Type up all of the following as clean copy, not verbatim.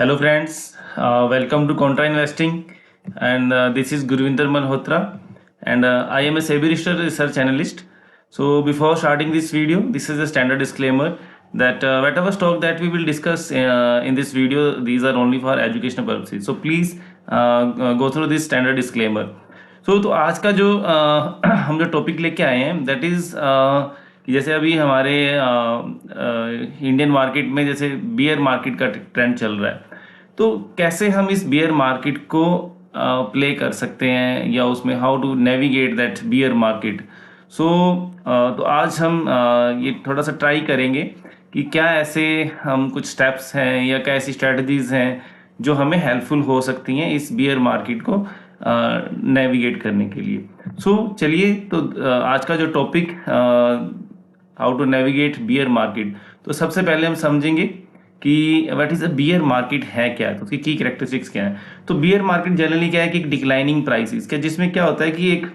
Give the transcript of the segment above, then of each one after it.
Hello, friends. Welcome to Contra Investing. And this is Gurvinder Malhotra. And I am a SEBI research analyst. So, before starting this video, this is a standard disclaimer that whatever stock that we will discuss in this video, these are only for educational purposes. So, please go through this standard disclaimer. तो आज का जो हम जो topic लेके आए हैं that is कि जैसे अभी हमारे इंडियन मार्केट में जैसे बियर मार्केट का ट्रेंड चल रहा है, तो कैसे हम इस बियर मार्केट को प्ले कर सकते हैं या उसमें how to navigate that bear market. तो आज हम ये थोड़ा सा ट्राई करेंगे कि क्या ऐसे हम कुछ स्टेप्स हैं या क्या ऐसी स्ट्रेटजीज हैं जो हमें हेल्पफुल हो सकती हैं इस बियर मार्केट को नेविगेट करने के लिए। चलिए तो आज का जो topic how to navigate bear market, तो सबसे पहले हम समझेंगे कि what is a bear market है क्या, तो उसकी की कैरेक्टरिस्टिक्स क्या है। तो बियर मार्केट जनरली क्या है कि एक डिक्लाइनिंग प्राइसेस क्या, जिसमें क्या होता है कि एक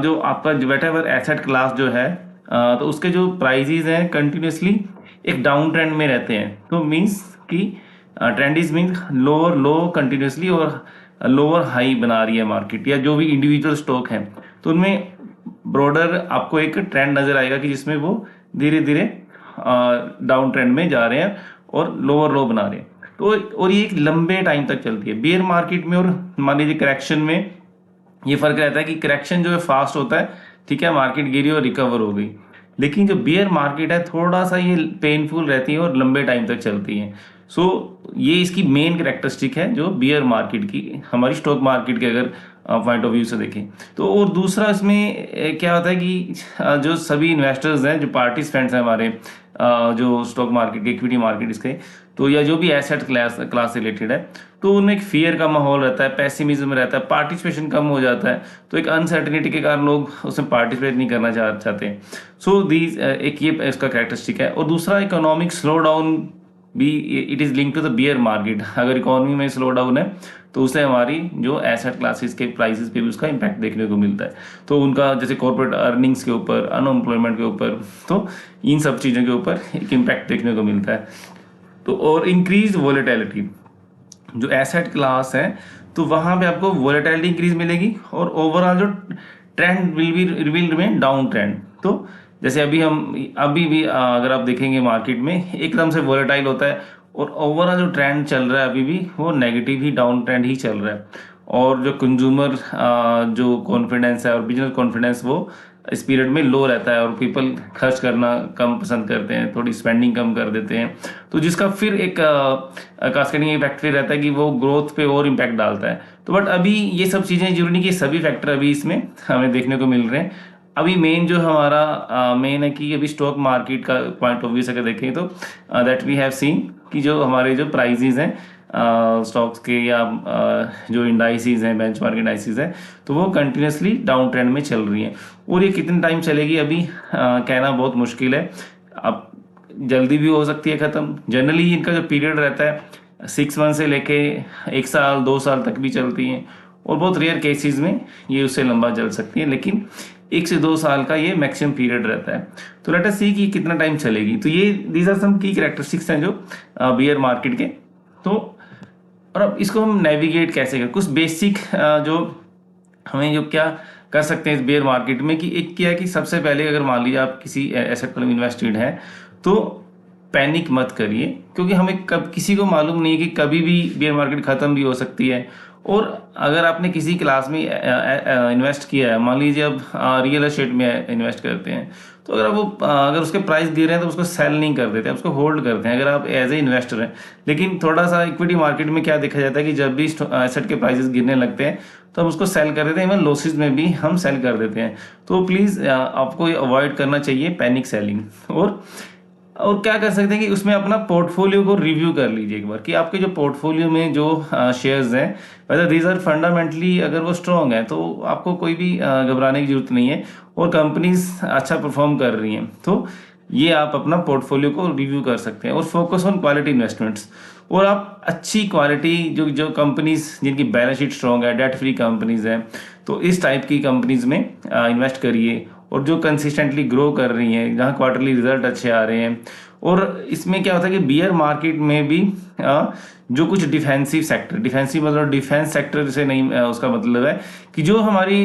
जो आपका वेट एवर एसेट क्लास जो है तो उसके जो प्राइसेस हैं कंटिन्यूसली एक डाउन ट्रेंड में रहते हैं। तो मीन्स कि trend is means lower low continuously और लोअर हाई बना रही है मार्केट, या जो भी इंडिविजुअल स्टॉक हैं तो उनमें ब्रॉडर आपको एक ट्रेंड नजर आएगा कि जिसमें वो धीरे धीरे डाउन ट्रेंड में जा रहे हैं और लोअर लो बना रहे हैं। तो और ये एक लंबे टाइम तक चलती है बियर मार्केट में। और मान लीजिए करेक्शन में ये फर्क रहता है कि करेक्शन जो है फास्ट होता है, ठीक है, मार्केट गिरी और रिकवर हो गई, लेकिन जो बियर मार्केट है थोड़ा सा ये पेनफुल रहती है और लंबे टाइम तक चलती है। ये इसकी मेन करेक्टरिस्टिक है जो बियर मार्केट की, हमारी स्टॉक मार्केट के अगर पॉइंट ऑफ व्यू से देखें तो। और दूसरा इसमें क्या होता है कि जो सभी इन्वेस्टर्स हैं, जो पार्टिसिपेंट्स हैं हमारे जो स्टॉक मार्केट के, इक्विटी मार्केट इसके, तो या जो भी एसेट क्लास रिलेटेड है, तो उनमें एक फियर का माहौल रहता है, पेसिमिज्म रहता है, पार्टिसिपेशन कम हो जाता है, तो एक अनसर्टिनिटी के कारण लोग उसमें पार्टिसिपेट नहीं करना चाहते हैं। दीज एक ये इसका कैरेक्टरिस्टिक है। और दूसरा इकोनॉमिक स्लो डाउन भी, it is link to the bear market. अगर इकोनॉमी में स्लो डाउन है तो उससे हमारी जो एसेट क्लासेस के प्राइसेस पे भी उसका इम्पैक्ट देखने को मिलता है। तो उनका जैसे कॉर्पोरेट अर्निंग्स के ऊपर, अनएम्प्लॉयमेंट के ऊपर, तो इन सब चीज़ों के ऊपर एक इम्पैक्ट देखने को मिलता है। तो और इंक्रीज वॉलेटिलिटी, जो एसेट क्लास है तो वहाँ पे आपको वॉलेटिलिटी इंक्रीज मिलेगी और ओवरऑल जो trend will remain down trend. तो जैसे अभी भी अगर आप देखेंगे मार्केट में एकदम से वॉलेटाइल होता है और ओवरऑल जो ट्रेंड चल रहा है अभी भी वो नेगेटिव ही, डाउन ट्रेंड ही चल रहा है। और जो कंज्यूमर जो कॉन्फिडेंस है और बिजनेस कॉन्फिडेंस वो इस पीरियड में लो रहता है और पीपल खर्च करना कम पसंद करते हैं, थोड़ी स्पेंडिंग कम कर देते हैं, तो जिसका फिर एक कास्केडिंग इफेक्ट फिर रहता है कि वो ग्रोथ पे और इम्पैक्ट डालता है। तो बट अभी ये सब चीज़ें जरूरी नहीं कि सभी फैक्टर अभी इसमें हमें देखने को मिल रहे हैं। अभी मेन जो हमारा मेन है कि अभी स्टॉक मार्केट का पॉइंट ऑफ व्यू से अगर देखें तो दैट वी हैव सीन कि जो हमारे जो प्राइजेज हैं स्टॉक्स के या जो इंडाइसिस हैं, बेंचमार्क इंडाइसिस हैं, तो वो कंटिन्यूसली डाउन ट्रेंड में चल रही हैं। और ये कितने टाइम चलेगी अभी कहना बहुत मुश्किल है। अब जल्दी भी हो सकती है ख़त्म। जनरली इनका जो पीरियड रहता है 6 मंथ से लेके 1 साल 2 साल तक भी चलती हैं, और बहुत रेयर केसेस में ये उससे लंबा चल सकती है, लेकिन 1 से 2 साल का ये मैक्सिमम पीरियड रहता है। तो लेट अस सी कि कितना टाइम चलेगी। तो ये दीज आर सम की कैरेक्टरिस्टिक्स हैं जो बियर मार्केट के। तो और अब इसको हम नेविगेट कैसे करें, कुछ बेसिक जो हमें जो क्या कर सकते हैं इस बियर मार्केट में, कि एक क्या है कि सबसे पहले अगर मान लीजिए आप किसी एसेट में इन्वेस्टेड हैं तो पैनिक मत करिए, क्योंकि हमें किसी को मालूम नहीं है कि कभी भी बियर मार्केट ख़त्म भी हो सकती है। और अगर आपने किसी क्लास में इन्वेस्ट किया है, मान लीजिए अब रियल एस्टेट में इन्वेस्ट करते हैं, तो अगर उसके प्राइस गिर रहे हैं तो उसको सेल नहीं कर देते, उसको होल्ड करते हैं अगर आप एज ए इन्वेस्टर हैं। लेकिन थोड़ा सा इक्विटी मार्केट में क्या देखा जाता है कि जब भी एसेट के प्राइसेस गिरने लगते हैं तो हम उसको सेल कर देते हैं, इवन लॉसेज में भी हम सेल कर देते हैं। तो प्लीज़ आपको अवॉइड करना चाहिए पैनिक सेलिंग। और क्या कर सकते हैं कि उसमें अपना पोर्टफोलियो को रिव्यू कर लीजिए एक बार, कि आपके जो पोर्टफोलियो में जो शेयर्स हैं वेदर दीज आर फंडामेंटली, अगर वो स्ट्रॉन्ग है तो आपको कोई भी घबराने की जरूरत नहीं है, और कंपनीज अच्छा परफॉर्म कर रही हैं, तो ये आप अपना पोर्टफोलियो को रिव्यू कर सकते हैं। और फोकस ऑन क्वालिटी इन्वेस्टमेंट्स, और आप अच्छी क्वालिटी जो कंपनीज जिनकी बैलेंस शीट स्ट्रॉन्ग है, डेट फ्री कंपनीज हैं, तो इस टाइप की कंपनीज में इन्वेस्ट करिए। और जो कंसिस्टेंटली ग्रो कर रही हैं, जहाँ क्वार्टरली रिजल्ट अच्छे आ रहे हैं। और इसमें क्या होता है कि बियर मार्केट में भी जो कुछ डिफेंसिव सेक्टर, डिफेंसिव मतलब डिफेंस सेक्टर से नहीं, उसका मतलब है कि जो हमारी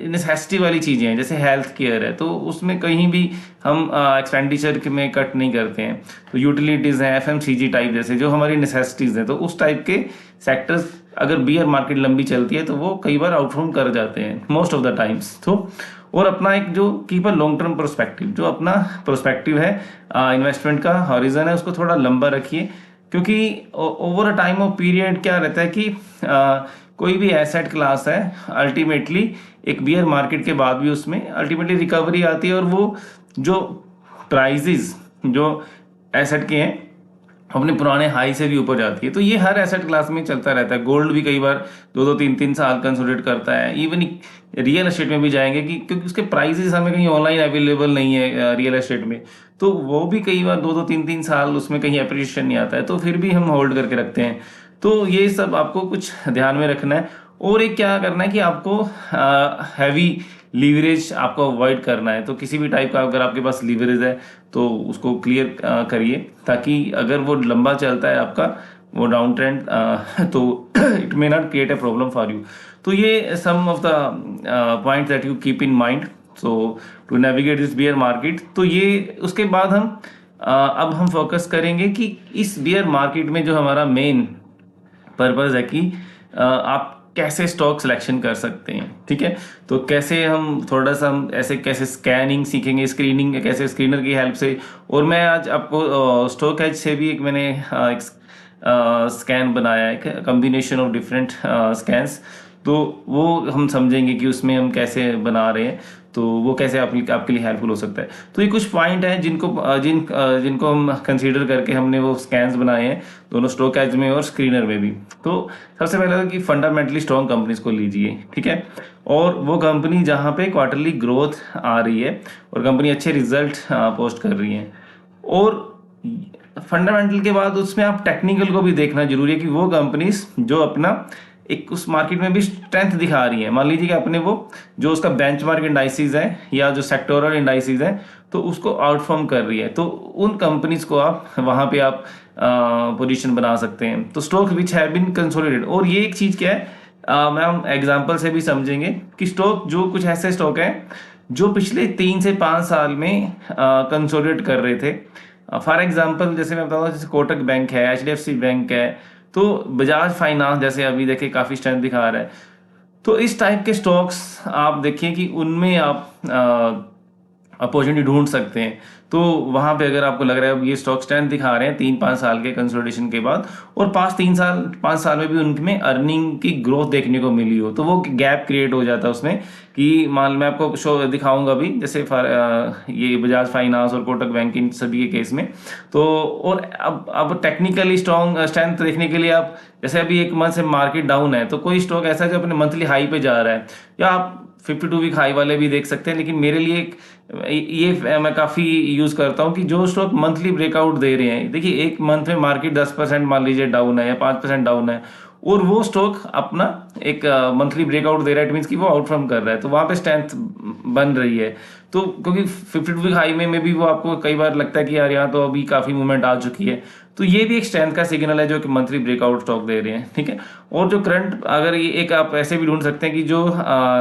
नेसेसिटी वाली चीज़ें हैं, जैसे हेल्थ केयर है, तो उसमें कहीं भी हम एक्सपेंडिचर में कट नहीं करते हैं। तो यूटिलिटीज़ हैं, FMCG टाइप जैसे जो हमारी नेसेसिटीज़ हैं, तो उस टाइप के सेक्टर्स अगर बियर मार्केट लंबी चलती है तो वो कई बार आउटफॉर्म कर जाते हैं मोस्ट ऑफ द टाइम्स। तो और अपना एक जो keep a long term prospective, जो अपना प्रोस्पेक्टिव है इन्वेस्टमेंट का हॉरिजन है, उसको थोड़ा लंबा रखिए, क्योंकि over a time of period क्या रहता है कि कोई भी एसेट क्लास है, अल्टीमेटली एक बियर मार्केट के बाद भी उसमें अल्टीमेटली रिकवरी आती है, और वो जो प्राइजेस जो एसेट के हैं अपने पुराने हाई से भी ऊपर जाती है। तो ये हर एसेट क्लास में चलता रहता है। गोल्ड भी कई बार 2-3 साल कंसोलिडेट करता है। इवन रियल एस्टेट में भी जाएंगे कि क्योंकि उसके प्राइसेस हमें कहीं ऑनलाइन अवेलेबल नहीं है रियल एस्टेट में, तो वो भी कई बार 2-3 साल उसमें कहीं अप्रिशिएशन नहीं आता है, तो फिर भी हम होल्ड करके रखते हैं। तो ये सब आपको कुछ ध्यान में रखना है। और एक क्या करना है कि आपको हैवी लीवरेज आपको अवॉइड करना है। तो किसी भी टाइप का अगर आपके पास लीवरेज है तो उसको क्लियर करिए, ताकि अगर वो लंबा चलता है आपका वो डाउन ट्रेंड, तो it may not create a problem for you. तो ये some of the point that you keep in mind so to navigate this bear market. तो ये उसके बाद हम अब हम फोकस करेंगे कि इस बियर मार्केट में जो हमारा मेन पर्पस है कि आप कैसे स्टॉक सिलेक्शन कर सकते हैं। ठीक है, तो कैसे हम थोड़ा सा हम ऐसे कैसे स्कैनिंग सीखेंगे, स्क्रीनिंग कैसे स्क्रीनर की हेल्प से। और मैं आज आपको स्टॉक एज से भी एक मैंने एक स्कैन बनाया है, कम्बिनेशन ऑफ डिफरेंट स्कैन्स, तो वो हम समझेंगे कि उसमें हम कैसे बना रहे हैं, तो वो कैसे आपके लिए हेल्पफुल हो सकता है। तो ये कुछ पॉइंट हैं जिनको हम कंसीडर करके हमने वो स्कैन्स बनाए हैं, दोनों स्टॉक एज में और स्क्रीनर में भी। तो सबसे पहले तो कि फंडामेंटली स्ट्रॉन्ग कंपनीज को लीजिए, ठीक है, और वो कंपनी जहाँ पे क्वार्टरली ग्रोथ आ रही है और कंपनी अच्छे रिजल्ट पोस्ट कर रही है। और फंडामेंटल के बाद उसमें आप टेक्निकल को भी देखना जरूरी है कि वो कंपनीज जो अपना एक उस मार्केट में भी स्ट्रेंथ दिखा रही है। मान लीजिए कि अपने वो जो उसका बेंचमार्क इंडाइसिस है या जो सेक्टोरल इंडाइसिस है तो उसको आउटफॉर्म कर रही है, तो उन कंपनीज को आप वहां पे आप पोजीशन बना सकते हैं। तो stock which have been consolidated. और ये एक चीज क्या है, मैं हम एग्जांपल से भी समझेंगे कि स्टॉक जो कुछ ऐसे स्टॉक हैं जो पिछले 3 से 5 साल में कंसोलिडेट कर रहे थे। फॉर एग्जाम्पल जैसे मैं बताऊँ, जैसे कोटक बैंक है, HDFC बैंक है, तो बजाज फाइनेंस जैसे अभी देखिए काफ़ी स्ट्रेंथ दिखा रहा है। तो इस टाइप के स्टॉक्स आप देखिए कि उनमें आप अपॉर्चुनिटी ढूंढ सकते हैं। तो वहाँ पे अगर आपको लग रहा है अब ये स्टॉक स्ट्रेंथ दिखा रहे हैं 3-5 साल के कंसोलिडेशन के बाद, और 5 साल में भी उनमें अर्निंग की ग्रोथ देखने को मिली हो, तो वो गैप क्रिएट हो जाता है उसमें कि मान मैं आपको शो दिखाऊंगा अभी, जैसे ये बजाज फाइनेंस और कोटक बैंक इन सभी के केस में। तो और अब टेक्निकली स्ट्रेंथ देखने के लिए आप जैसे अभी एक मंथ से मार्केट डाउन है, तो कोई स्टॉक ऐसा जो अपने मंथली हाई पे जा रहा है, या आप 52 वीक हाई वाले भी देख सकते हैं। लेकिन मेरे लिए ये मैं काफ़ी यूज़ करता हूँ कि जो स्टॉक मंथली ब्रेकआउट दे रहे हैं, देखिए एक मंथ में मार्केट 10% मान लीजिए डाउन है या 5% डाउन है, और वो स्टॉक अपना एक मंथली ब्रेकआउट दे रहा है, इट मीन्स कि वो आउटफॉर्म कर रहा है, तो वहाँ पे स्ट्रेंथ बन रही है। तो क्योंकि 52 वीक हाई में भी वो आपको कई बार लगता है कि यार यहाँ तो अभी काफ़ी मूवमेंट आ चुकी है, तो ये भी एक स्ट्रेंथ का सिग्नल है जो कि मंथली ब्रेकआउट स्टॉक दे रहे हैं। ठीक है, और जो करंट अगर ये एक आप ऐसे भी ढूंढ सकते हैं कि जो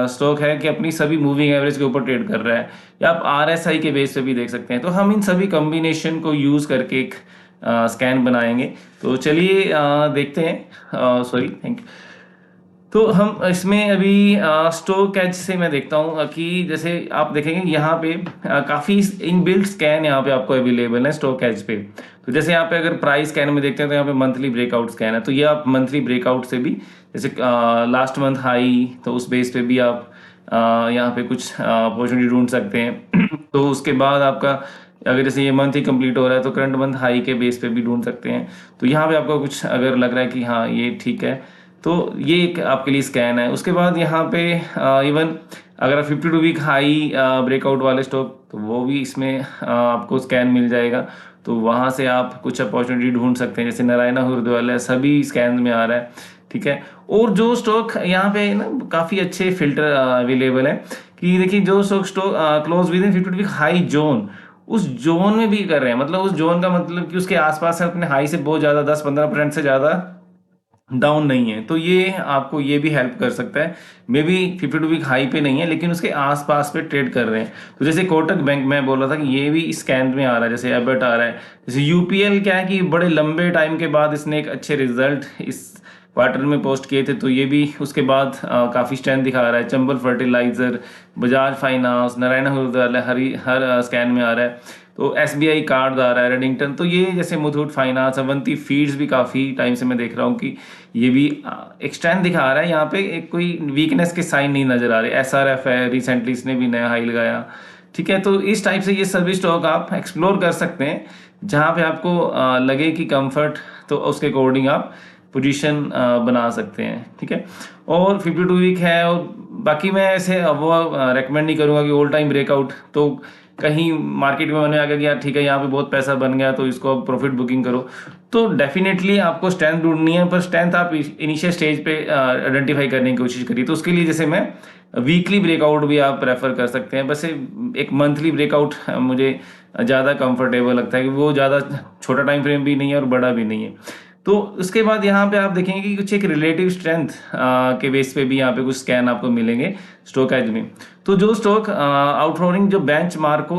स्टॉक है कि अपनी सभी मूविंग एवरेज के ऊपर ट्रेड कर रहा है, या आप RSI के बेस पे भी देख सकते हैं। तो हम इन सभी कॉम्बिनेशन को यूज़ करके एक स्कैन बनाएंगे। तो चलिए देखते हैं। Sorry, thank you. तो हम इसमें अभी स्टॉक एज से मैं देखता हूँ कि जैसे आप देखेंगे यहाँ पे काफ़ी इनबिल्ट स्कैन यहाँ पे आपको अवेलेबल है स्टॉक एज पे। तो जैसे यहाँ पे अगर प्राइस स्कैन में देखते हैं तो यहाँ पे मंथली ब्रेकआउट स्कैन है, तो ये आप मंथली ब्रेकआउट से भी जैसे लास्ट मंथ हाई, तो उस बेस पे भी आप यहाँ पे कुछ अपॉर्चुनिटी ढूंढ सकते हैं। तो उसके बाद आपका अगर जैसे ये मंथ ही कंप्लीट हो रहा है तो करंट मंथ हाई के बेस पे भी ढूंढ सकते हैं। तो यहाँ पे आपको कुछ अगर लग रहा है कि हाँ ये ठीक है, तो ये एक आपके लिए स्कैन है। उसके बाद यहाँ पे इवन अगर 52 वीक हाई ब्रेकआउट वाले स्टॉक, तो वो भी इसमें आपको स्कैन मिल जाएगा। तो वहाँ से आप कुछ अपॉर्चुनिटी ढूंढ सकते हैं, जैसे नारायणा हृदयालय सभी स्कैन में आ रहा है, ठीक है। और जो स्टॉक यहाँ पे ना काफ़ी अच्छे फिल्टर अवेलेबल है कि देखिए जो stock close within 50 week high zone, उस जोन में भी कर रहे हैं, मतलब उस जोन का मतलब कि उसके आसपास है, अपने हाई से बहुत ज़्यादा 10-15% से ज़्यादा डाउन नहीं है। तो ये आपको ये भी हेल्प कर सकता है, मे बी 52 वीक हाई पे नहीं है लेकिन उसके आसपास पे ट्रेड कर रहे हैं। तो जैसे कोटक बैंक में बोल रहा था कि ये भी स्कैन में आ रहा है, जैसे एबट आ रहा है, जैसे यूपीएल क्या है कि बड़े लंबे टाइम के बाद इसने एक अच्छे रिजल्ट इस क्वार्टर में पोस्ट किए थे, तो ये भी उसके बाद काफ़ी स्ट्रेंथ दिखा रहा है। चंबल फर्टिलाइजर, बजाज फाइनेंस, नारायण हृदयालय हर स्कैन में आ रहा है। तो एसबीआई कार्ड आ रहा है, रेडिंगटन, तो ये जैसे मुथूट फाइनेंस, अवंती फीड्स भी काफ़ी टाइम से मैं देख रहा हूँ कि ये भी एक स्ट्रेंथ दिखा रहा है। यहाँ पे एक कोई वीकनेस के साइन नहीं नजर आ रहे। एसआरएफ है, रिसेंटली इसने भी नया हाई लगाया, ठीक है। तो इस टाइप से ये सभी स्टॉक आप एक्सप्लोर कर सकते हैं, जहाँ पे आपको लगे कि कंफर्ट, तो उसके अकॉर्डिंग आप पोजीशन बना सकते हैं, ठीक है। और 52 वीक है, और बाकी मैं ऐसे वो रेकमेंड नहीं करूँगा कि ऑल टाइम ब्रेकआउट, तो कहीं मार्केट में मैंने आगे गया, ठीक है यहाँ पे बहुत पैसा बन गया तो इसको अब प्रॉफिट बुकिंग करो, तो डेफिनेटली आपको स्ट्रेंथ ढूंढनी है, पर स्ट्रेंथ आप इनिशियल स्टेज पे आइडेंटिफाई करने की कोशिश करिए। तो उसके लिए जैसे मैं वीकली ब्रेकआउट भी आप प्रेफर कर सकते हैं, बस एक मंथली ब्रेकआउट मुझे ज़्यादा कंफर्टेबल लगता है कि वो ज़्यादा छोटा टाइम फ्रेम भी नहीं है और बड़ा भी नहीं है। तो उसके बाद यहाँ पे आप देखेंगे कि कुछ एक रिलेटिव स्ट्रेंथ के बेस पे भी यहाँ पे कुछ स्कैन आपको मिलेंगे स्टॉक एज में। तो जो स्टॉक आउटफॉर्मिंग जो बेंच मार्क को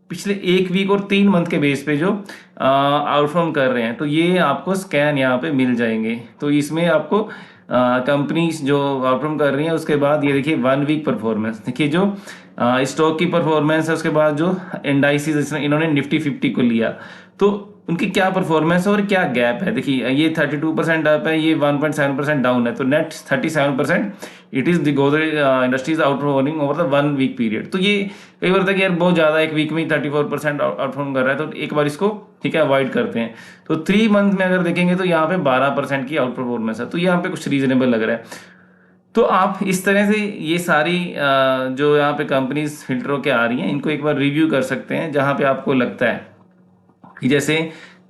पिछले 1 वीक और 3 मंथ के बेस पे जो आउटफॉर्म कर रहे हैं, तो ये आपको स्कैन यहाँ पे मिल जाएंगे। तो इसमें आपको कंपनीज जो आउटफॉर्म कर रही हैं, उसके बाद ये देखिए 1 वीक परफॉर्मेंस, देखिए जो स्टॉक की परफॉर्मेंस है, उसके बाद जो इंडाइसिस इन्होंने निफ्टी 50 को लिया, तो उनकी क्या परफॉर्मेंस है और क्या गैप है। देखिए ये 32% अप है, ये 1.7% डाउन है, तो net 37% it is the Godrej Industries outperforming over the 1 week period. तो ये कई बार था कि यार बहुत ज़्यादा, 1 वीक में ही 34% आउटफॉर्म कर रहा है, तो एक बार इसको ठीक है अवॉइड करते हैं। तो 3 मंथ में अगर देखेंगे तो यहाँ पे 12% की आउट परफॉर्मेंस है, तो यहाँ पे कुछ रीजनेबल लग रहा है। तो आप इस तरह से ये सारी जो यहाँ पे कंपनीज फिल्टर होके आ रही हैं, इनको एक बार रिव्यू कर सकते हैं, जहाँ पे आपको लगता है कि जैसे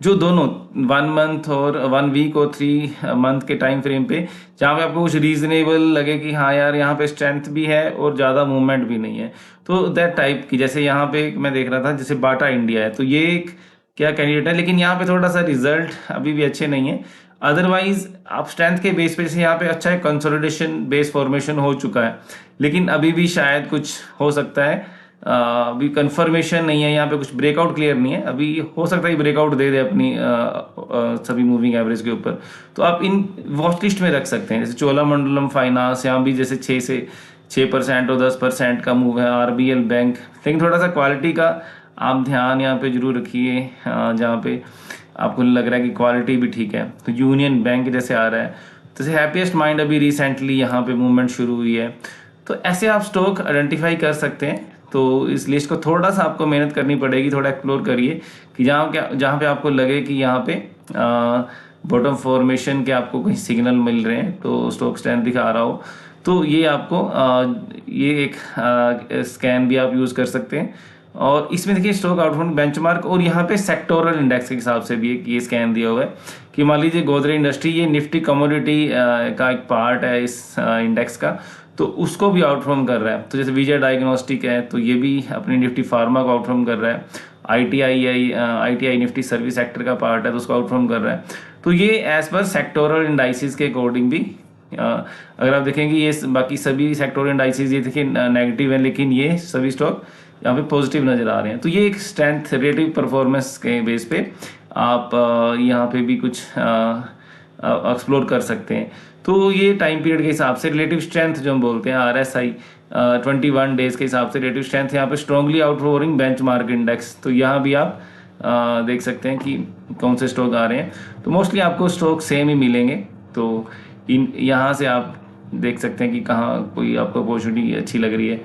जो दोनों 1 मंथ और 1 वीक और 3 मंथ के टाइम फ्रेम पे, जहाँ पे आपको कुछ रीजनेबल लगे कि हाँ यार यहाँ पे स्ट्रेंथ भी है और ज़्यादा मूवमेंट भी नहीं है, तो दैट टाइप की, जैसे यहाँ पे मैं देख रहा था जैसे बाटा इंडिया है, तो ये एक क्या कैंडिडेट है, लेकिन यहाँ पे थोड़ा सा रिजल्ट अभी भी अच्छे नहीं है। अदरवाइज आप स्ट्रेंथ के बेस पे, जैसे यहाँ पे अच्छा है कंसोलिडेशन बेस फॉर्मेशन हो चुका है, लेकिन अभी भी शायद कुछ हो सकता है, अभी कंफर्मेशन नहीं है, यहाँ पे कुछ ब्रेकआउट क्लियर नहीं है, अभी हो सकता है ब्रेकआउट दे दे अपनी सभी मूविंग एवरेज के ऊपर। तो आप इन वॉच लिस्ट में रख सकते हैं, जैसे चोलामंडलम फाइनेंस, यहाँ भी जैसे 6% और 10% का मूव है, आरबीएल बैंक, लेकिन थोड़ा सा क्वालिटी का आप ध्यान यहाँ पे जरूर रखिए, जहाँ पे आपको लग रहा है कि क्वालिटी भी ठीक है। तो यूनियन बैंक जैसे आ रहा है, जैसे हैप्पीएस्ट माइंड अभी रिसेंटली यहाँ पे मूवमेंट शुरू हुई है, तो ऐसे आप स्टॉक आइडेंटिफाई कर सकते हैं। तो इस लिस्ट को थोड़ा सा आपको मेहनत करनी पड़ेगी, थोड़ा एक्सप्लोर करिए कि जहाँ पे आपको लगे कि यहाँ पे बॉटम फॉर्मेशन के आपको कहीं सिग्नल मिल रहे हैं, तो स्टॉक स्ट्रेंथ दिखा रहा हो, तो ये आपको ये एक स्कैन भी आप यूज़ कर सकते हैं। और इसमें देखिए स्टॉक आउटफॉर्म बेंचमार्क, और यहाँ पे सेक्टोरल इंडेक्स के हिसाब से भी एक ये स्कैन दिया हुआ है कि मान लीजिए गोदरेज इंडस्ट्री, ये निफ्टी कमोडिटी का एक पार्ट है इस इंडेक्स का, तो उसको भी आउटफॉर्म कर रहा है। तो जैसे विजय डायग्नोस्टिक है, तो ये भी अपनी निफ्टी फार्मा को आउटफॉर्म कर रहा है। आईटीआई निफ्टी सर्विस सेक्टर का पार्ट है, तो उसको आउटफॉर्म कर रहा है। तो ये एज पर सेक्टोरल इंडाइसिस के अकॉर्डिंग भी अगर आप देखेंगे, ये बाकी सभी सेक्टोरल इंडाइसिस ये देखिए नेगेटिव है, लेकिन ये सभी स्टॉक यहाँ पे पॉजिटिव नजर आ रहे हैं। तो ये एक स्ट्रेंथ रिलेटिव परफॉर्मेंस के बेस पे आप यहाँ पे भी कुछ एक्सप्लोर कर सकते हैं। तो ये टाइम पीरियड के हिसाब से रिलेटिव स्ट्रेंथ जो हम बोलते हैं, RSI 21 डेज के हिसाब से रिलेटिव स्ट्रेंथ यहाँ पे स्ट्रांगली आउटपरफॉर्मिंग बेंचमार्क इंडेक्स, तो यहाँ भी आप देख सकते हैं कि कौन से स्टॉक आ रहे हैं। तो मोस्टली आपको स्टॉक सेम ही मिलेंगे, तो इन यहाँ से आप देख सकते हैं कि कहाँ कोई आपको अपॉर्चुनिटी अच्छी लग रही है।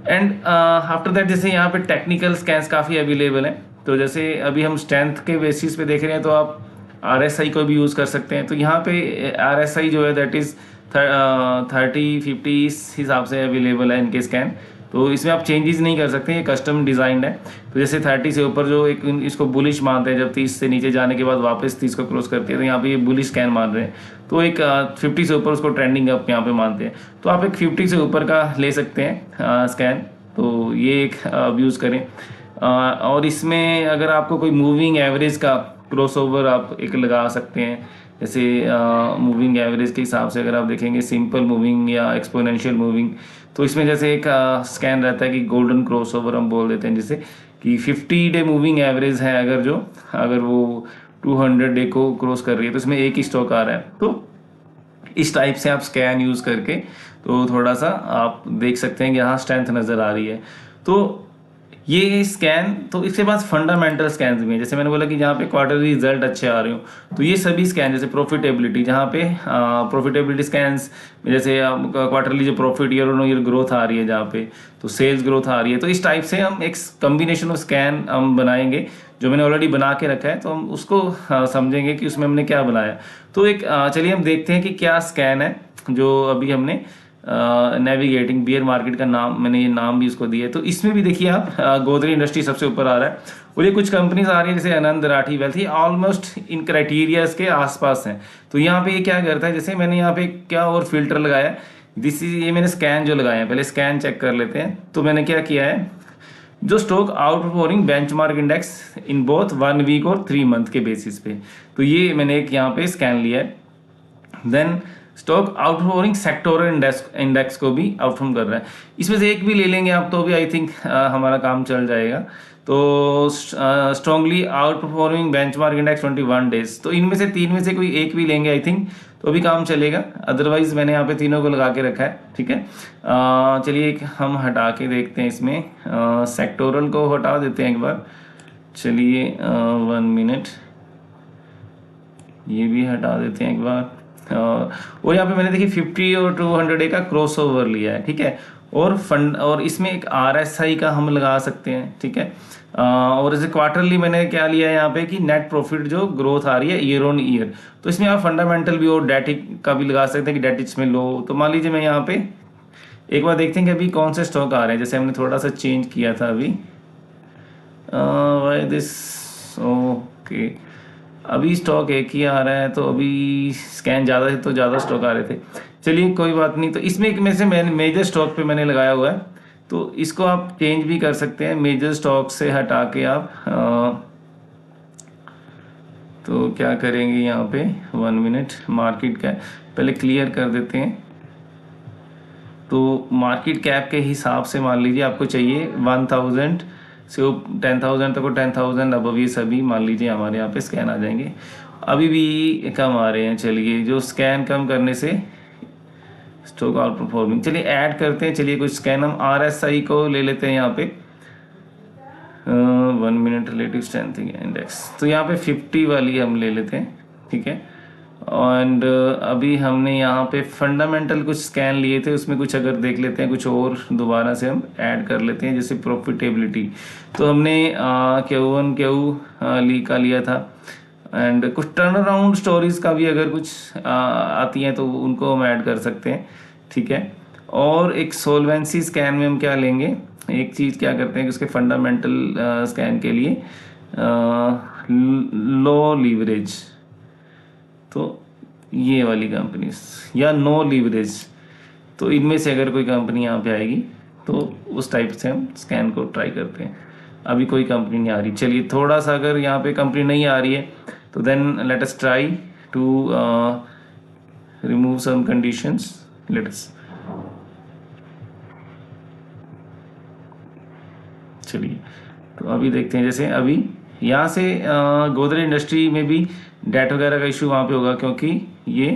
एंड आफ्टर दैट जैसे यहाँ पे टेक्निकल स्कैन्स काफ़ी अवेलेबल हैं, तो जैसे अभी हम स्ट्रेंथ के बेसिस पे देख रहे हैं, तो आप RSI को भी यूज़ कर सकते हैं। तो यहाँ पे RSI जो है दैट इज़ 30-50 इस हिसाब से अवेलेबल है इनके स्कैन। तो इसमें आप चेंजेस नहीं कर सकते, ये कस्टम डिज़ाइंड है। तो जैसे 30 से ऊपर जो एक इसको बुलिश मानते हैं, जब 30 से नीचे जाने के बाद वापस 30 को क्रॉस करती है, तो यहाँ पे ये बुलिश स्कैन मान रहे हैं। तो एक 50 से ऊपर उसको ट्रेंडिंग अप यहाँ पे मानते हैं। तो आप एक 50 से ऊपर का ले सकते हैं स्कैन, तो ये एक आप यूज़ करें। और इसमें अगर आपको कोई मूविंग एवरेज का क्रॉसओवर आप एक लगा सकते हैं। जैसे मूविंग एवरेज के हिसाब से अगर आप देखेंगे सिंपल मूविंग या एक्सपोनेंशियल मूविंग, तो इसमें जैसे एक स्कैन रहता है कि गोल्डन क्रॉसओवर हम बोल देते हैं, जैसे कि 50 डे मूविंग एवरेज है अगर वो 200 डे को क्रॉस कर रही है, तो इसमें एक ही स्टॉक आ रहा है। तो इस टाइप से आप स्कैन यूज़ करके तो थोड़ा सा आप देख सकते हैं कि यहाँ स्ट्रेंथ नज़र आ रही है। तो ये स्कैन, तो इसके बाद फंडामेंटल स्कैन भी हैं। जैसे मैंने बोला कि जहाँ पे क्वार्टरली रिजल्ट अच्छे आ रहे हो, तो ये सभी स्कैन, जैसे प्रॉफिटेबिलिटी, जहाँ पे प्रॉफिटेबिलिटी स्कैन्स, जैसे क्वार्टरली जो profit year on year growth आ रही है, जहाँ पे तो सेल्स ग्रोथ आ रही है, तो इस टाइप से हम एक कम्बिनेशन ऑफ स्कैन हम बनाएंगे, जो मैंने ऑलरेडी बना के रखा है। तो हम उसको समझेंगे कि उसमें हमने क्या बनाया। तो एक चलिए हम देखते हैं कि क्या स्कैन है जो अभी हमने नेविगेटिंग बियर मार्केट का नाम, मैंने ये नाम भी इसको दिया है। तो इसमें भी देखिए आप गोदरेज इंडस्ट्री सबसे ऊपर आ रहा है, और ये कुछ कंपनीज आ रही है जैसे आनंद राठी वेल्थ, ये ऑलमोस्ट इन क्राइटेरियाज के आसपास हैं। तो यहाँ पे ये क्या करता है, जैसे मैंने यहाँ पे क्या और फिल्टर लगाया, ये मैंने स्कैन जो लगाया है, पहले स्कैन चेक कर लेते हैं। तो मैंने क्या किया है, जो stock outperforming benchmark index in both 1 week और 3 मंथ के बेसिस पे, तो ये मैंने एक यहाँ पे स्कैन लिया है। Then stock outperforming sectoral index को भी आउटफॉर्म कर रहा है। इसमें से एक भी ले लेंगे आप तो भी आई थिंक हमारा काम चल जाएगा। तो strongly out performing benchmark index 21 days, तो इनमें से 3 में से कोई एक भी लेंगे आई थिंक तो भी काम चलेगा। अदरवाइज मैंने यहाँ पे तीनों को लगा के रखा है, ठीक है। चलिए एक हम हटा के देखते हैं, इसमें सेक्टोरल को हटा देते हैं एक बार। चलिए 1 मिनट, ये भी हटा देते हैं एक बार। और यहाँ पे मैंने देखिए 50 और 200 डे का क्रॉस ओवर लिया है, ठीक है। और फंड, और इसमें एक RSI का हम लगा सकते हैं, ठीक है। और जैसे क्वार्टरली मैंने क्या लिया है यहाँ पे कि नेट प्रॉफिट जो ग्रोथ आ रही है ईयर ऑन ईयर, तो इसमें आप फंडामेंटल भी और डेटिक का भी लगा सकते हैं कि डेट इसमें लो। तो मान लीजिए मैं यहाँ पे एक बार देखते हैं कि अभी कौन से स्टॉक आ रहे हैं। जैसे हमने थोड़ा सा चेंज किया था अभी, वाई दिस, ओके, अभी स्टॉक एक ही आ रहा है, तो अभी स्कैन ज़्यादा है तो ज़्यादा स्टॉक आ रहे थे। चलिए कोई बात नहीं। तो इसमें एक में से मैंने मेजर स्टॉक पे मैंने लगाया हुआ है, तो इसको आप चेंज भी कर सकते हैं, मेजर स्टॉक से हटा के आप तो क्या करेंगे यहाँ पे 1 मिनट, मार्केट का पहले क्लियर कर देते हैं। तो मार्केट कैप के हिसाब से मान लीजिए आपको चाहिए 1000 से 10,000 तक, 10,000 अब ये सभी मान लीजिए हमारे यहाँ पे स्कैन आ जाएंगे। अभी भी कम आ रहे हैं। चलिए जो स्कैन कम करने से स्टॉक आउट परफॉर्मिंग, चलिए ऐड करते हैं। चलिए कुछ स्कैन हम RSI को ले लेते हैं यहाँ पे, 1 मिनट, रिलेटिव स्ट्रेंथ इंडेक्स, तो यहाँ पे 50 वाली हम ले लेते हैं, ठीक है। एंड अभी हमने यहाँ पे फंडामेंटल कुछ स्कैन लिए थे, उसमें कुछ अगर देख लेते हैं, कुछ और दोबारा से हम ऐड कर लेते हैं। जैसे प्रॉफिटेबिलिटी, तो हमने Q1 ली का लिया था, एंड कुछ टर्न अराउंड स्टोरीज का भी अगर कुछ आती हैं तो उनको हम ऐड कर सकते हैं, ठीक है। और एक सोलवेंसी स्कैन में हम क्या लेंगे, एक चीज़ क्या करते हैं कि उसके फंडामेंटल स्कैन के लिए लो लीवरेज, तो ये वाली कंपनी या नो लीवरेज, तो इनमें से अगर कोई कंपनी यहाँ पे आएगी तो उस टाइप से हम स्कैन को ट्राई करते हैं। अभी कोई कंपनी नहीं आ रही। चलिए थोड़ा सा अगर यहाँ पे कंपनी नहीं आ रही है तो then let us try to remove some conditions. Let us, चलिए तो अभी देखते हैं। जैसे अभी यहाँ से गोदरेज इंडस्ट्री में भी डेट वगैरह का इशू वहाँ पे होगा, क्योंकि ये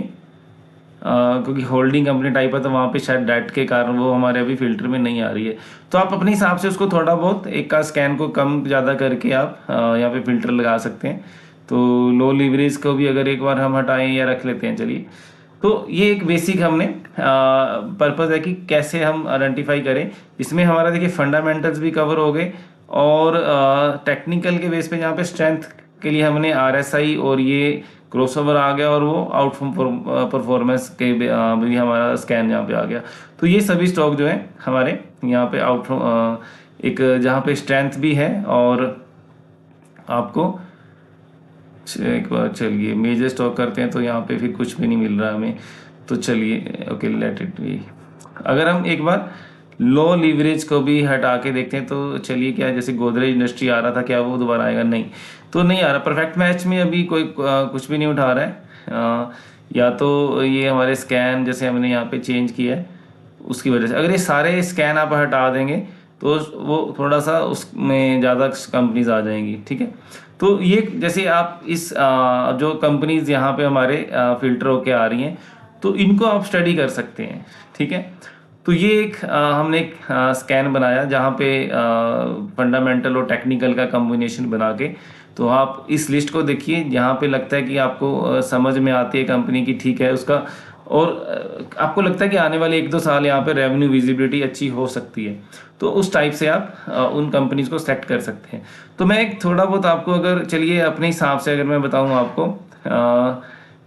क्योंकि होल्डिंग कंपनी टाइप है, तो वहाँ पे शायद डेट के कारण वो हमारे अभी फिल्टर में नहीं आ रही है। तो आप अपने हिसाब से उसको थोड़ा बहुत एक का स्कैन को कम ज़्यादा करके आप यहाँ पे फिल्टर लगा सकते हैं। तो लो लीवरेज को भी अगर एक बार हम हटाएं या रख लेते हैं। चलिए, तो ये एक बेसिक हमने पर्पज़ है कि कैसे हम आइडेंटिफाई करें। इसमें हमारा देखिए फंडामेंटल्स भी कवर हो गए, और टेक्निकल के बेस पे जहाँ पे स्ट्रेंथ के लिए हमने RSI और ये क्रॉसओवर आ गया और वो आउट परफॉर्मेंस के भी हमारा स्कैन यहाँ पे आ गया। तो ये सभी स्टॉक जो है हमारे यहाँ पे एक जहाँ पे स्ट्रेंथ भी है और आपको एक बार चलिए मेजर स्टॉक करते हैं तो यहाँ पे फिर कुछ भी नहीं मिल रहा हमें। तो चलिए ओके लेट इट बी। अगर हम एक बार लो लीवरेज को भी हटा के देखते हैं तो चलिए क्या जैसे गोदरेज इंडस्ट्री आ रहा था क्या वो दोबारा आएगा? नहीं, तो नहीं आ रहा। परफेक्ट मैच में अभी कोई कुछ भी नहीं उठा रहा है। या तो ये हमारे स्कैन जैसे हमने यहाँ पे चेंज किया है उसकी वजह से। अगर ये सारे स्कैन आप हटा देंगे तो वो थोड़ा सा उसमें ज़्यादा कंपनीज आ जाएंगी, ठीक है। तो ये जैसे आप इस जो कंपनीज यहाँ पे हमारे फिल्टर होके आ रही हैं तो इनको आप स्टडी कर सकते हैं, ठीक है। तो ये एक हमने एक स्कैन बनाया जहाँ पे फंडामेंटल और टेक्निकल का कॉम्बिनेशन बना के। तो आप इस लिस्ट को देखिए, यहाँ पे लगता है कि आपको समझ में आती है कंपनी की, ठीक है उसका, और आपको लगता है कि आने वाले 1-2 साल यहाँ पे रेवेन्यू विजिबिलिटी अच्छी हो सकती है, तो उस टाइप से आप उन कंपनीज को सेलेक्ट कर सकते हैं। तो मैं एक थोड़ा बहुत आपको अगर चलिए अपने हिसाब से अगर मैं बताऊँ आपको,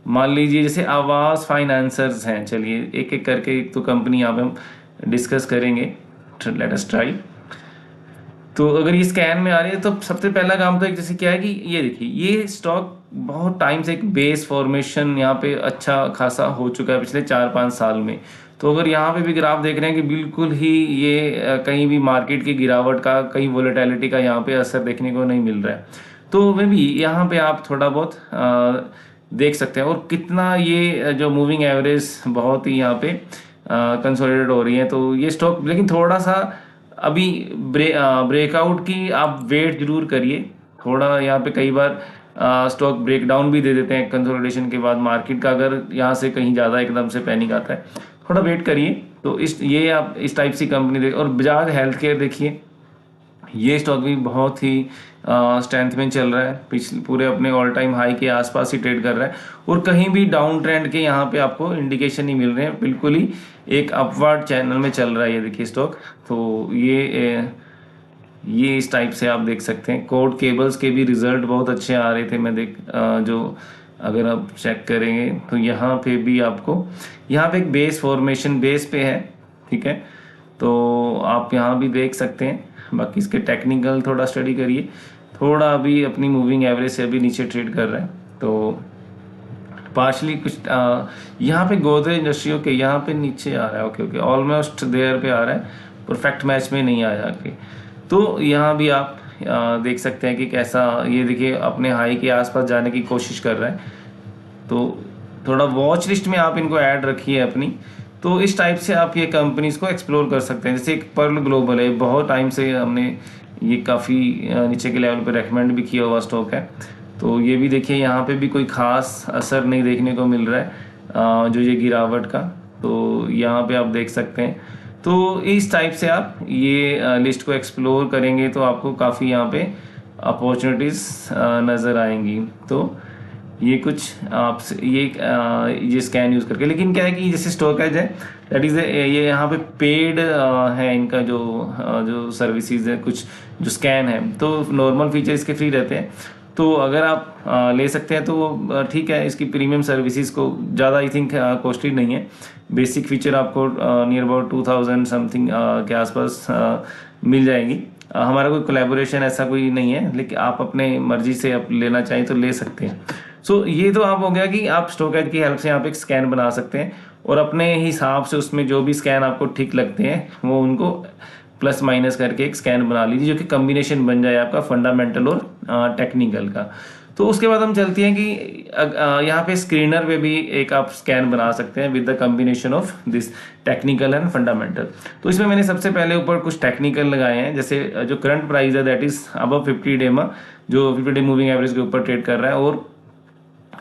मान लीजिए जैसे आवास फाइनेंसर्स हैं, चलिए एक एक करके एक तो कंपनी यहाँ पे हम डिस्कस करेंगे, लेट अस ट्राई। तो अगर ये स्कैन में आ रही है तो सबसे पहला काम तो एक जैसे क्या है कि ये देखिए ये स्टॉक बहुत टाइम से एक बेस फॉर्मेशन यहाँ पे अच्छा खासा हो चुका है पिछले 4-5 साल में। तो अगर यहाँ पे भी ग्राफ देख रहे हैं कि बिल्कुल ही ये कहीं भी मार्केट की गिरावट का, कहीं वोलेटिलिटी का यहाँ पे असर देखने को नहीं मिल रहा है। तो मे भी यहाँ पे आप थोड़ा बहुत देख सकते हैं। और कितना ये जो मूविंग एवरेज बहुत ही यहाँ पे कंसोलिडेट हो रही है। तो ये स्टॉक लेकिन थोड़ा सा अभी ब्रेकआउट की आप वेट जरूर करिए थोड़ा। यहाँ पे कई बार स्टॉक ब्रेकडाउन भी दे देते हैं कंसोलिडेशन के बाद मार्केट का, अगर यहाँ से कहीं ज़्यादा एकदम से पैनिक आता है, थोड़ा वेट करिए। तो ये आप इस टाइप सी कंपनी देख। और बजाज हेल्थ केयर देखिए, ये स्टॉक भी बहुत ही स्ट्रेंथ में चल रहा है, पिछले पूरे अपने ऑल टाइम हाई के आसपास ही ट्रेड कर रहा है और कहीं भी डाउन ट्रेंड के यहाँ पे आपको इंडिकेशन नहीं मिल रहे हैं, बिल्कुल ही एक अपवर्ड चैनल में चल रहा है ये देखिए स्टॉक। तो ये इस टाइप से आप देख सकते हैं। कोड केबल्स के भी रिजल्ट बहुत अच्छे आ रहे थे, मैं जो अगर आप चेक करेंगे तो यहाँ पे भी आपको यहाँ पे एक बेस फॉर्मेशन बेस पे है, ठीक है। तो आप यहाँ भी देख सकते हैं। बाकी इसके टेक्निकल थोड़ा स्टडी करिए, थोड़ा अभी अपनी मूविंग एवरेज से अभी नीचे ट्रेड कर रहा है। तो पार्शली कुछ यहाँ पे गोदरेज इंडस्ट्रियों के यहाँ पे नीचे आ रहा है, ओके ऑलमोस्ट देयर पे आ रहा है, परफेक्ट मैच में नहीं आया के। तो यहाँ भी आप देख सकते हैं कि कैसा ये देखिए अपने हाई के आसपास जाने की कोशिश कर रहा है। तो थोड़ा वॉच लिस्ट में आप इनको ऐड रखिए अपनी। तो इस टाइप से आप ये कंपनीज को एक्सप्लोर कर सकते हैं। जैसे एक पर्ल ग्लोबल है, बहुत टाइम से हमने ये काफ़ी नीचे के लेवल पे रेकमेंड भी किया हुआ स्टॉक है। तो ये भी देखिए यहाँ पे भी कोई ख़ास असर नहीं देखने को मिल रहा है जो ये गिरावट का। तो यहाँ पे आप देख सकते हैं। तो इस टाइप से आप ये लिस्ट को एक्सप्लोर करेंगे तो आपको काफ़ी यहाँ पे अपॉर्चुनिटीज़ नज़र आएंगी। तो ये कुछ आप ये स्कैन यूज़ करके, लेकिन क्या है कि जैसे स्टॉकेज है दैट इज़ ये यहाँ पे पेड है इनका जो सर्विसेज है, कुछ जो स्कैन है। तो नॉर्मल फीचर इसके फ्री रहते हैं, तो अगर आप ले सकते हैं तो ठीक है। इसकी प्रीमियम सर्विसेज को ज़्यादा आई थिंक कॉस्टली नहीं है। बेसिक फीचर आपको नियर अबाउट 2000 समथिंग के आसपास मिल जाएंगी। हमारा कोई कोलैबोरेशन ऐसा कोई नहीं है, लेकिन आप अपने मर्जी से आप लेना चाहें तो ले सकते हैं। सो ये तो आप हो गया कि आप स्टॉकेज की हेल्प से आप एक स्कैन बना सकते हैं और अपने हिसाब से उसमें जो भी स्कैन आपको ठीक लगते हैं वो उनको प्लस माइनस करके एक स्कैन बना लीजिए जो कि कम्बिनेशन बन जाए आपका फंडामेंटल और टेक्निकल का। तो उसके बाद हम चलते हैं कि यहाँ पे स्क्रीनर पे भी एक आप स्कैन बना सकते हैं with the combination of this technical and fundamental. तो इसमें मैंने सबसे पहले ऊपर कुछ टेक्निकल लगाए हैं, जैसे जो करंट प्राइस है दैट इज अबव 50 डे में, जो 50 डे मूविंग एवरेज के ऊपर ट्रेड कर रहा है और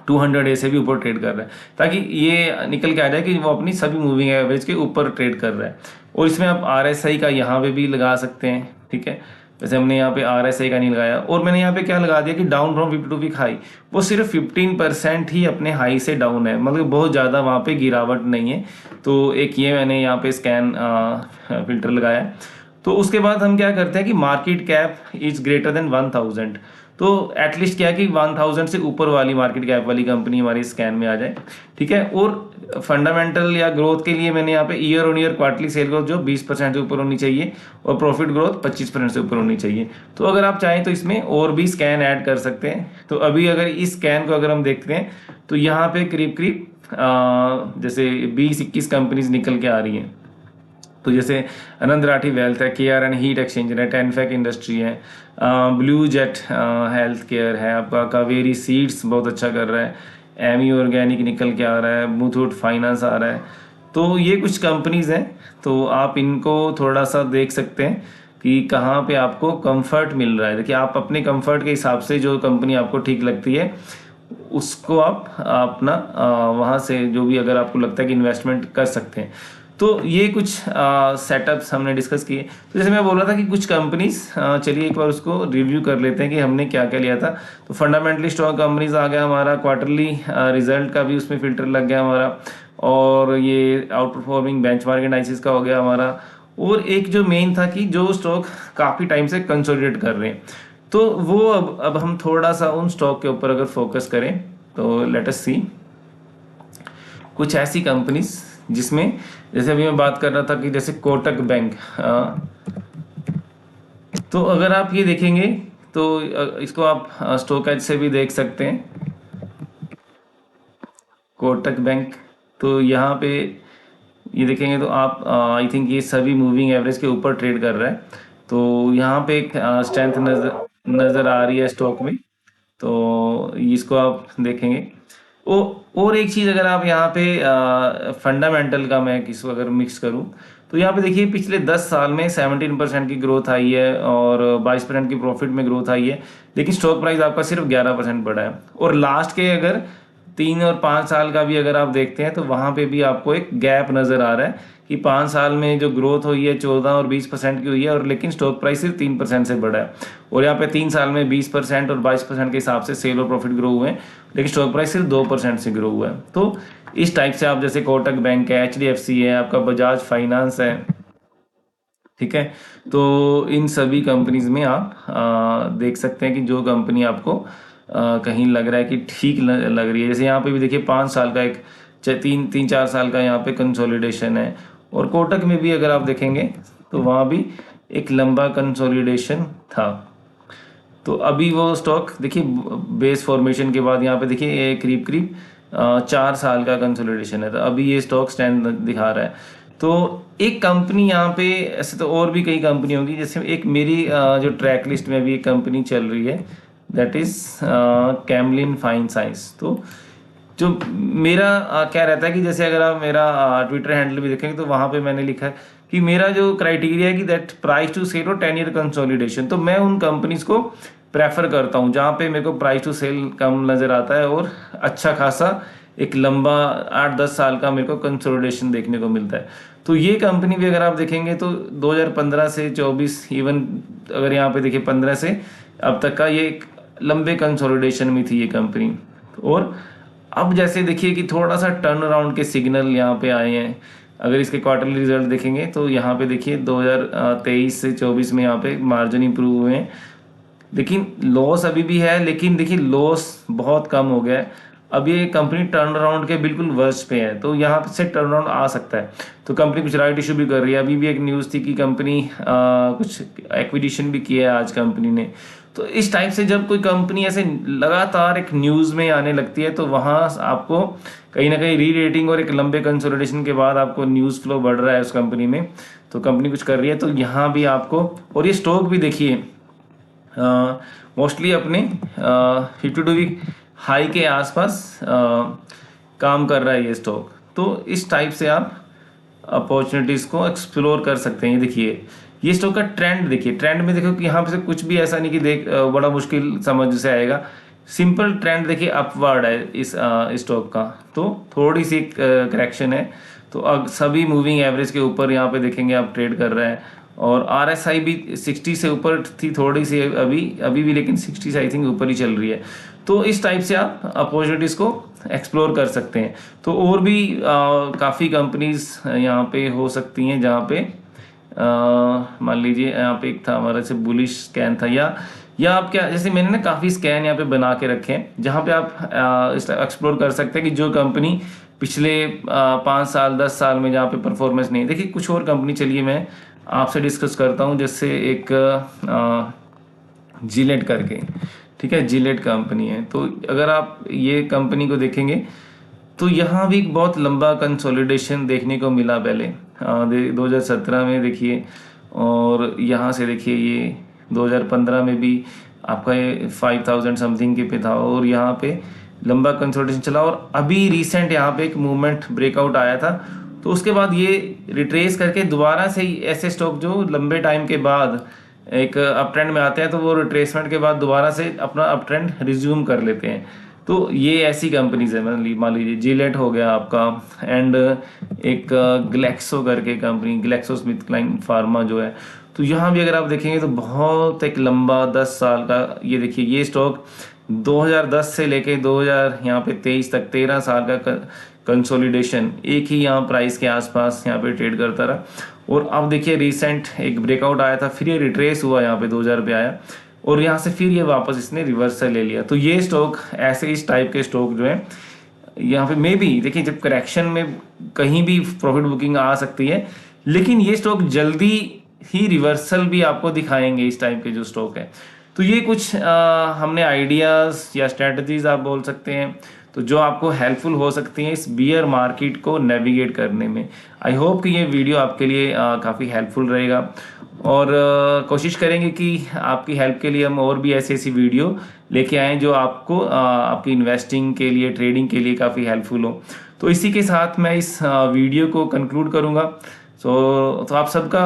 200 डे से भी ऊपर ट्रेड कर रहा है, ताकि ये निकल के आ जाए कि वो अपनी सभी मूविंग एवरेज के ऊपर ट्रेड कर रहा है। और इसमें आप RSI का यहाँ पे भी लगा सकते हैं, ठीक है। वैसे हमने यहाँ पे RSI का नहीं लगाया और मैंने यहाँ पे क्या लगा दिया कि डाउन फ्रॉम 52 वीक हाई, वो सिर्फ 15% ही अपने हाई से डाउन है, मतलब बहुत ज़्यादा वहाँ पे गिरावट नहीं है। तो एक ये मैंने यहाँ पे स्कैन फिल्टर लगाया। तो उसके बाद हम क्या करते हैं कि market cap is greater than 1000। तो एटलीस्ट क्या है कि 1000 से ऊपर वाली मार्केट कैप वाली कंपनी हमारी स्कैन में आ जाए, ठीक है। और फंडामेंटल या ग्रोथ के लिए मैंने यहाँ पे year on year quarterly sale growth जो 20% से ऊपर होनी चाहिए और प्रॉफिट ग्रोथ 25% से ऊपर होनी चाहिए। तो अगर आप चाहें तो इसमें और भी स्कैन ऐड कर सकते हैं। तो अभी अगर इस स्कैन को अगर हम देखते हैं तो यहाँ पे करीब करीब जैसे 20-21 कंपनीज निकल के आ रही हैं। तो जैसे आनंद राठी वेल्थ है, KRN हीट एक्सचेंजर है, टेनफेक इंडस्ट्री है, ब्लू जेट हेल्थ केयर है, आपका कावेरी सीड्स बहुत अच्छा कर रहा है, एमी ऑर्गेनिक निकल के आ रहा है, मुथूट फाइनेंस आ रहा है। तो ये कुछ कंपनीज हैं, तो आप इनको थोड़ा सा देख सकते हैं कि कहाँ पे आपको कंफर्ट मिल रहा है। देखिए आप अपने कंफर्ट के हिसाब से जो कंपनी आपको ठीक लगती है उसको आप अपना वहाँ से जो भी अगर आपको लगता है कि इन्वेस्टमेंट कर सकते हैं। तो ये कुछ सेटअप्स हमने डिस्कस किए। तो जैसे मैं बोल रहा था कि कुछ कंपनीज, चलिए एक बार उसको रिव्यू कर लेते हैं कि हमने क्या क्या लिया था। तो फंडामेंटली स्ट्रॉन्ग कंपनीज आ गया हमारा, क्वार्टरली रिजल्ट का भी उसमें फिल्टर लग गया हमारा, और ये आउट परफॉर्मिंग बेंचमार्क एनालिसिस का हो गया हमारा। और एक जो मेन था कि जो स्टॉक काफ़ी टाइम से कंसोलिडेट कर रहे हैं, तो वो अब हम थोड़ा सा उन स्टॉक के ऊपर अगर फोकस करें तो लेट अस सी कुछ ऐसी कंपनीज जिसमें, जैसे अभी मैं बात कर रहा था कि जैसे कोटक बैंक, तो अगर आप ये देखेंगे तो इसको आप स्टॉक एज से भी देख सकते हैं, कोटक बैंक। तो यहाँ पे ये देखेंगे तो आप आई थिंक ये सभी मूविंग एवरेज के ऊपर ट्रेड कर रहा है। तो यहाँ पे एक स्ट्रेंथ नज़र आ रही है स्टॉक में, तो इसको आप देखेंगे। और एक चीज़ अगर आप यहाँ पे फंडामेंटल का मैं किसको अगर मिक्स करूँ तो यहाँ पे देखिए पिछले 10 साल में 17% की ग्रोथ आई है और 22% की प्रॉफिट में ग्रोथ आई है, लेकिन स्टॉक प्राइस आपका सिर्फ 11% बढ़ा है। और लास्ट के अगर 3 और 5 साल का भी अगर आप देखते हैं तो वहाँ पे भी आपको एक गैप नज़र आ रहा है कि 5 साल में जो ग्रोथ हुई है 14 और 20% की हुई है, और लेकिन स्टॉक प्राइस सिर्फ 3% से बढ़ा है। और यहाँ पे 3 साल में 20% और 22% के हिसाब से सेल और प्रॉफिट ग्रो हुए हैं, लेकिन स्टॉक प्राइस सिर्फ 2% से ग्रो हुआ है। तो इस टाइप से आप जैसे कोटक बैंक है, HDFC है, आपका बजाज फाइनेंस है, ठीक है। तो इन सभी कंपनीज में आप देख सकते हैं कि जो कंपनी आपको कहीं लग रहा है कि ठीक लग रही है। जैसे यहाँ पे भी देखिए 5 साल का एक 3-4 साल का यहाँ पे कंसोलिडेशन है, और कोटक में भी अगर आप देखेंगे तो वहाँ भी एक लंबा कंसोलिडेशन था। तो अभी वो स्टॉक देखिए बेस फॉर्मेशन के बाद यहाँ पे देखिए ये करीब करीब 4 साल का कंसोलिडेशन है, तो अभी ये स्टॉक स्टैंड दिखा रहा है। तो एक कंपनी यहाँ पे, ऐसे तो और भी कई कंपनी होंगी, जैसे एक मेरी जो ट्रैक लिस्ट में भी एक कंपनी चल रही है, that is Camlin fine science. तो जो मेरा क्या रहता है कि जैसे अगर आप मेरा ट्विटर हैंडल भी देखेंगे तो वहाँ पे मैंने लिखा है कि मेरा जो क्राइटेरिया है कि दैट प्राइस टू सेल और 10 ईयर कंसोलिडेशन। तो मैं उन कंपनीज को प्रेफर करता हूँ जहाँ पे मेरे को प्राइस टू सेल कम नज़र आता है और अच्छा खासा एक लंबा 8-10 साल का मेरे को कंसोलिडेशन देखने को मिलता है। तो ये कंपनी भी अगर आप देखेंगे तो 2015 से 24, इवन अगर यहाँ पे देखिए 15 से अब तक का ये एक लंबे कंसोलिडेशन में थी ये कंपनी। और अब जैसे देखिए कि थोड़ा सा टर्न अराउंड के सिग्नल यहाँ पे आए हैं। अगर इसके क्वार्टरली रिजल्ट देखेंगे तो यहाँ पे देखिए 2023 से 24 में यहाँ पे मार्जिन इंप्रूव हुए हैं, लेकिन लॉस अभी भी है, लेकिन देखिए लॉस बहुत कम हो गया है। अब ये कंपनी टर्न अराउंड के बिल्कुल वर्स्ट पे है, तो यहाँ से टर्न अराउंड आ सकता है। तो कंपनी कुछ राइट इशू भी कर रही है। अभी भी एक न्यूज़ थी कि कंपनी कुछ एक्विजिशन भी किया है आज कंपनी ने। तो इस टाइप से जब कोई कंपनी ऐसे लगातार एक न्यूज़ में आने लगती है तो वहाँ आपको कहीं ना कहीं री रेटिंग और एक लंबे कंसोलिडेशन के बाद आपको न्यूज़ फ्लो बढ़ रहा है उस कंपनी में, तो कंपनी कुछ कर रही है। तो यहाँ भी आपको, और ये स्टॉक भी देखिए मोस्टली अपने 52 वीक हाई के आसपास काम कर रहा है ये स्टॉक। तो इस टाइप से आप अपॉर्चुनिटीज़ को एक्सप्लोर कर सकते हैं। ये देखिए ये स्टॉक का ट्रेंड देखिए, ट्रेंड में देखो कि यहाँ पे से कुछ भी ऐसा नहीं कि बड़ा मुश्किल समझ से आएगा। सिंपल ट्रेंड देखिए अपवर्ड है इस स्टॉक का। तो थोड़ी सी करेक्शन है, तो अब सभी मूविंग एवरेज के ऊपर यहाँ पे देखेंगे आप ट्रेड कर रहा है। और RSI भी 60 से ऊपर थी थोड़ी सी अभी भी, लेकिन 60 से आई थिंक ऊपर ही चल रही है। तो इस टाइप से आप अपॉर्चुनिटीज़ को एक्सप्लोर कर सकते हैं। तो और भी काफ़ी कंपनीज यहाँ पे हो सकती हैं जहाँ पे मान लीजिए यहाँ पे एक था हमारा से बुलिश स्कैन था, या या आप क्या, जैसे मैंने ना काफ़ी स्कैन यहाँ पे बना के रखे हैं जहाँ पे आप एक्सप्लोर कर सकते हैं कि जो कंपनी पिछले 5 साल 10 साल में जहाँ पे परफॉर्मेंस नहीं, देखिए कुछ और कंपनी चलिए मैं आपसे डिस्कस करता हूँ। जैसे एक जिलेट करके, ठीक है, जिलेट कंपनी है। तो अगर आप ये कंपनी को देखेंगे तो यहाँ भी एक बहुत लंबा कंसोलिडेशन देखने को मिला पहले 2017 में देखिए, और यहाँ से देखिए ये 2015 में भी आपका ये 5000 समथिंग के पे था, और यहाँ पे लंबा कंसोलिडेशन चला, और अभी रिसेंट यहाँ पे एक मूवमेंट ब्रेकआउट आया था। तो उसके बाद ये रिट्रेस करके दोबारा से ही ऐसे स्टॉक जो लंबे टाइम के बाद एक अप ट्रेंड में आते हैं तो वो रिट्रेसमेंट के बाद दोबारा से अपना अप ट्रेंड रिज्यूम कर लेते हैं। तो ये ऐसी कंपनीज है, मान लीजिए जिलेट हो गया आपका, एंड एक ग्लेक्सो करके company, Glaxo Smith Kline pharma जो है। तो यहाँ भी अगर आप देखेंगे तो बहुत एक लंबा 10 साल का, ये देखिए ये स्टॉक 2010 से लेके 2000 यहाँ पे 23 तक 13 साल का कंसोलिडेशन एक ही यहाँ प्राइस के आसपास यहाँ पे ट्रेड करता रहा। और अब देखिए रिसेंट एक ब्रेकआउट आया था, फिर ये रिट्रेस हुआ, यहाँ पे 2000 पे आया, और यहाँ से फिर ये वापस इसने रिवर्सल ले लिया। तो ये स्टॉक ऐसे इस टाइप के स्टॉक जो है यहाँ पे मे बी देखिए जब करेक्शन में कहीं भी प्रॉफिट बुकिंग आ सकती है, लेकिन ये स्टॉक जल्दी ही रिवर्सल भी आपको दिखाएंगे इस टाइप के जो स्टॉक है। तो ये कुछ हमने आइडियाज़ या स्ट्रेटजीज आप बोल सकते हैं तो जो आपको हेल्पफुल हो सकती हैं इस बियर मार्केट को नेविगेट करने में। आई होप कि ये वीडियो आपके लिए काफ़ी हेल्पफुल रहेगा, और कोशिश करेंगे कि आपकी हेल्प के लिए हम और भी ऐसी ऐसी वीडियो लेके आएँ जो आपको आपकी इन्वेस्टिंग के लिए, ट्रेडिंग के लिए काफ़ी हेल्पफुल हो। तो इसी के साथ मैं इस वीडियो को कंक्लूड करूँगा। तो आप सबका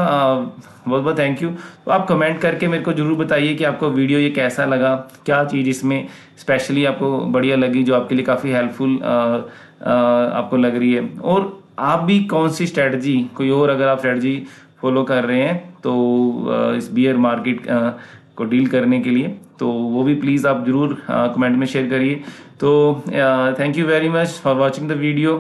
बहुत बहुत थैंक यू। तो आप कमेंट करके मेरे को ज़रूर बताइए कि आपको वीडियो ये कैसा लगा, क्या चीज़ इसमें स्पेशली आपको बढ़िया लगी जो आपके लिए काफ़ी हेल्पफुल आपको लग रही है, और आप भी कौन सी स्ट्रेटजी, कोई और अगर आप स्ट्रेटजी फॉलो कर रहे हैं तो इस बियर मार्केट को डील करने के लिए, तो वो भी प्लीज़ आप ज़रूर कमेंट में शेयर करिए। तो thank you very much for watching the video.